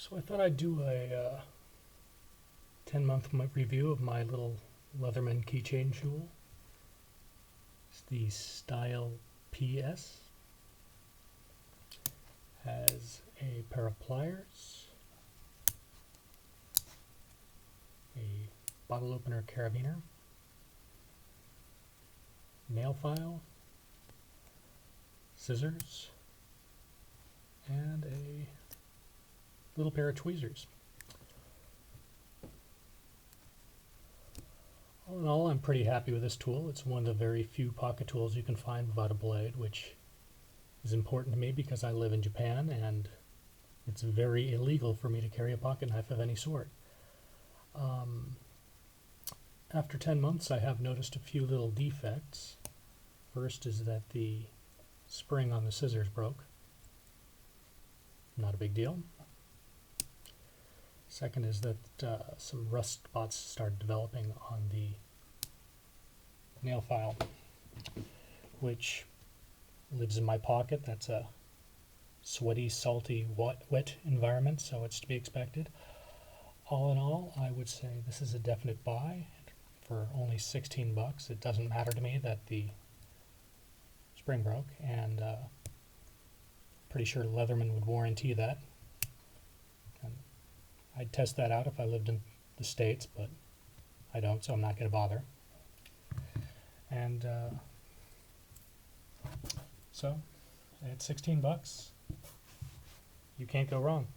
So I thought I'd do a 10-month review of my little Leatherman keychain tool. It's the Style PS. Has a pair of pliers, a bottle opener carabiner, nail file, scissors, and a little pair of tweezers. All in all, I'm pretty happy with this tool. It's one of the very few pocket tools you can find without a blade, which is important to me because I live in Japan and it's very illegal for me to carry a pocket knife of any sort. After 10 months, I have noticed a few little defects. First is that the spring on the scissors broke. Not a big deal. Second is that some rust spots started developing on the nail file, which lives in my pocket. That's a sweaty, salty, wet environment, so it's to be expected. All in all, I would say this is a definite buy for only 16 bucks. It doesn't matter to me that the spring broke, and pretty sure Leatherman would warranty that. And I'd test that out if I lived in the States, but I don't, so I'm not going to bother. And so, at 16 bucks, you can't go wrong.